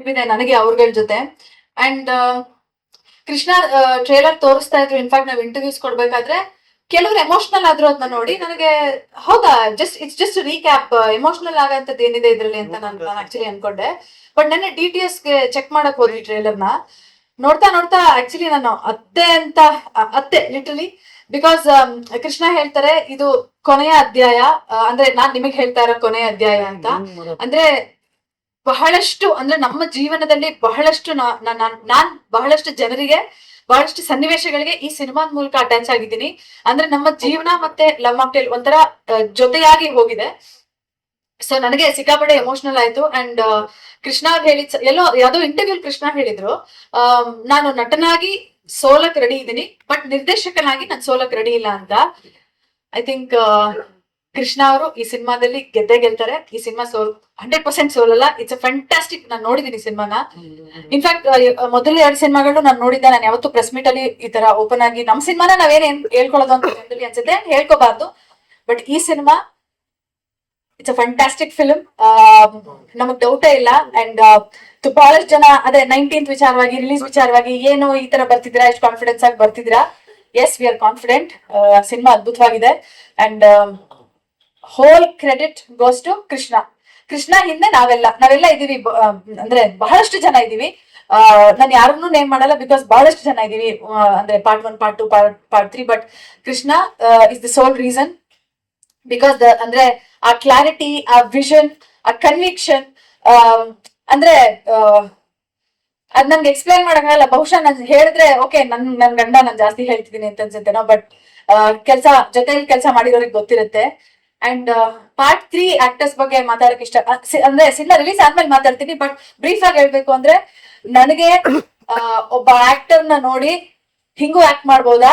ನೆನಪಿದೆ ನನಗೆ ಅವ್ರಗಳ ಜೊತೆ. ಅಂಡ್ ಕೃಷ್ಣ ಟ್ರೇಲರ್ ತೋರಿಸ್ತಾ ಇದ್ರು. ಇನ್ಫ್ಯಾಕ್ಟ್ ನಾವ್ ಇಂಟರ್ವ್ಯೂಸ್ ಕೊಡ್ಬೇಕಾದ್ರೆ ಕೆಲವರು ಎಮೋಷನಲ್ ಆದ್ರು ಅದನ್ನ ನೋಡಿ ನನಗೆ ಹೌದಾ ಇಟ್ಸ್ ಜಸ್ಟ್ ರೀಕ್ಯಾಪ್, ಎಮೋಷನಲ್ ಆಗಂತದ್ದು ಏನಿದೆ ಇದ್ರಲ್ಲಿ ಅಂತ ನಾನು ಆಕ್ಚುಲಿ ಅನ್ಕೊಂಡೆ. ಬಟ್ ನೆನ್ನೆ DTS ಗೆ ಚೆಕ್ ಮಾಡಕ್ ಹೋದ್ವಿ ಟ್ರೇಲರ್ನ. ನೋಡ್ತಾ ನೋಡ್ತಾ ಆಕ್ಚುಲಿ ನಾನು ಅತ್ತೆ ಲಿಟರಲಿ. ಬಿಕಾಸ್ ಕೃಷ್ಣ ಹೇಳ್ತಾರೆ ಇದು ಕೊನೆಯ ಅಧ್ಯಾಯ, ಅಂದ್ರೆ ನಾನ್ ನಿಮಗ್ ಹೇಳ್ತಾ ಇರೋ ಕೊನೆಯ ಅಧ್ಯಾಯ ಅಂತ. ಅಂದ್ರೆ ಬಹಳಷ್ಟು, ಅಂದ್ರೆ ನಮ್ಮ ಜೀವನದಲ್ಲಿ ಬಹಳಷ್ಟು ನಾನ್ ಬಹಳಷ್ಟು ಜನರಿಗೆ, ಬಹಳಷ್ಟು ಸನ್ನಿವೇಶಗಳಿಗೆ ಈ ಸಿನಿಮಾದ ಮೂಲಕ ಅಟ್ಯಾಚ್ ಆಗಿದ್ದೀನಿ. ಅಂದ್ರೆ ನಮ್ಮ ಜೀವನ ಮತ್ತೆ ಲವ್ ಮಾಕ್ಟೇಲ್ ಒಂಥರ ಜೊತೆಯಾಗಿ ಹೋಗಿದೆ. ಸೊ ನನಗೆ ಸಿಕ್ಕಾಪಟ್ಟೆ ಎಮೋಷನಲ್ ಆಯ್ತು. ಅಂಡ್ ಕೃಷ್ಣ ಹೇಳಿದ್ ಎಲ್ಲೋ ಯಾವ್ದೋ ಇಂಟರ್ವ್ಯೂ ಕೃಷ್ಣ ಹೇಳಿದ್ರು, ನಾನು ನಟನಾಗಿ ಸೋಲಕ್ ರೆಡಿ ಇದ್ದೀನಿ, ಬಟ್ ನಿರ್ದೇಶಕನಾಗಿ ನಾನು ಸೋಲಕ್ ರೆಡಿ ಇಲ್ಲ ಅಂತ. ಐ ಥಿಂಕ್ ಕೃಷ್ಣ ಅವರು ಈ ಸಿನಿಮಾದಲ್ಲಿ ಗೆದ್ದೇ ಗೆಲ್ತಾರೆ. ಈ ಸಿನಿಮಾ 100% ಸೋಲಲ್ಲ. It's a fantastic. ನಾನು ನೋಡಿದೀನಿ ಸಿನಿಮಾನ. ಇನ್ಫ್ಯಾಕ್ಟ್ ಮೊದಲ 2 ಸಿನಿಮಾಗಳು ನಾನು ನೋಡಿದ್ದೆ. ನಾನು ಯಾವತ್ತು ಪ್ರೆಸ್ ಮೀಟ್ ಅಲ್ಲಿ ಈ ತರ ಓಪನ್ ಆಗಿ ನಮ್ ಸಿನಿಮಾನ ನಾವೇನ್ ಹೇಳ್ಕೊಳ್ಳೋದು ಅಂತ ಅನ್ಸುತ್ತೆ, ಹೇಳ್ಕೋಬಾರ್ದು. ಬಟ್ ಈ cinema it's a fantastic film, ನಮಗ್ ಡೌಟೇ ಇಲ್ಲ. ಅಂಡ್ ಬಹಳಷ್ಟು ಜನ ಅದೇ 19th ವಿಚಾರವಾಗಿ, ರಿಲೀಸ್ ವಿಚಾರವಾಗಿ ಏನು ಈ ತರ ಬರ್ತಿದ್ದೀರಾ, ಎಷ್ಟು ಕಾನ್ಫಿಡೆನ್ಸ್ ಆಗಿ ಬರ್ತಿದ್ದೀರಾ. Yes, we are confident. Cinema ಅದ್ಭುತವಾಗಿದೆ. And whole credit goes to Krishna ಹಿಂದೆ ನಾವೆಲ್ಲ ಇದೀವಿ. ಅಂದ್ರೆ ಬಹಳಷ್ಟು ಜನ ಇದೀವಿ. ನಾನು ಯಾರನ್ನೂ ನೇಮ್ ಮಾಡಲ್ಲ, ಬಿಕಾಸ್ ಬಹಳಷ್ಟು ಜನ ಇದೀವಿ. ಅಂದ್ರೆ part 1, part 2, part 3. But Krishna is the sole reason. Because ಅಂದ್ರೆ ಆ ಕ್ಲಾರಿಟಿ, ಆ ವಿಷನ್, ಆ ಕನ್ವಿಕ್ಷನ್, ಅಂದ್ರೆ ಅದ್ ನನ್ಗೆ ಎಕ್ಸ್ಪ್ಲೈನ್ ಮಾಡಕ್ಕಾಗಲ್ಲ. ಬಹುಶಃ ನಾನು ಹೇಳಿದ್ರೆ ಓಕೆ, ನನ್ ಗಂಡ ನಾನು ಜಾಸ್ತಿ ಹೇಳ್ತಿದ್ದೀನಿ ಅಂತ ಅನ್ಸುತ್ತೇನೋ. ಬಟ್ ಜೊತೆಲಿ ಕೆಲಸ ಮಾಡಿರೋರಿಗೆ ಗೊತ್ತಿರುತ್ತೆ. ಅಂಡ್ ಪಾರ್ಟ್ 3 ಆಕ್ಟರ್ಸ್ ಬಗ್ಗೆ ಮಾತಾಡಕ್ ಇಷ್ಟ. ಅಂದ್ರೆ ಸಿನಿಮಾ ರಿಲೀಸ್ ಆದ್ಮೇಲೆ ಮಾತಾಡ್ತೀನಿ. ಬಟ್ ಬ್ರೀಫ್ ಆಗಿ ಹೇಳ್ಬೇಕು ಅಂದ್ರೆ, ನನಗೆ ಒಬ್ಬ ಆಕ್ಟರ್ ನ ನೋಡಿ ಹಿಂಗೂ ಆಕ್ಟ್ ಮಾಡ್ಬೋದಾ,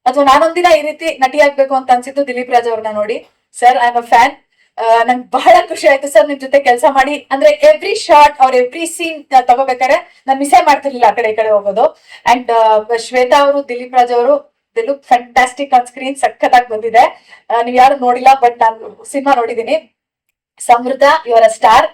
ಅಥವಾ ನಾನೊಂದಿನ ಈ ರೀತಿ ನಟಿ ಆಗ್ಬೇಕು ಅಂತ ಅನ್ಸಿದ್ದು ದಿಲೀಪ್ ರಾಜ್ ಅವ್ರನ್ನ ನೋಡಿ. Sir, I am a fan. ನಂಗೆ ಬಹಳ ಖುಷಿ ಆಯ್ತು ಸರ್ ನಿಮ್ ಜೊತೆ ಕೆಲಸ ಮಾಡಿ. ಅಂದ್ರೆ ಎವ್ರಿ ಶಾರ್ಟ್ ಅವ್ರ ಎವ್ರಿ ಸೀನ್ ತಗೋಬೇಕಾದ್ರೆ ನಾನು ಮಿಸ್ಸೇ ಮಾಡ್ತಿರ್ಲಿಲ್ಲ ಆ ಕಡೆ ಈ ಕಡೆ ಹೋಗೋದು. ಅಂಡ್ ಶ್ವೇತಾ ಅವರು, ದಿಲೀಪ್ ರಾಜ್ ಅವರು, they look fantastic on screen. ಸಖತ್ತಾಗಿ ಬಂದಿದೆ. ನೀವ್ ಯಾರು ನೋಡಿಲ್ಲ, ಬಟ್ ನಾನು ಸಿನಿಮಾ ನೋಡಿದೀನಿ. ಸಮೃದ್ಧ, ಯು ಆರ್ ಅ ಸ್ಟಾರ್.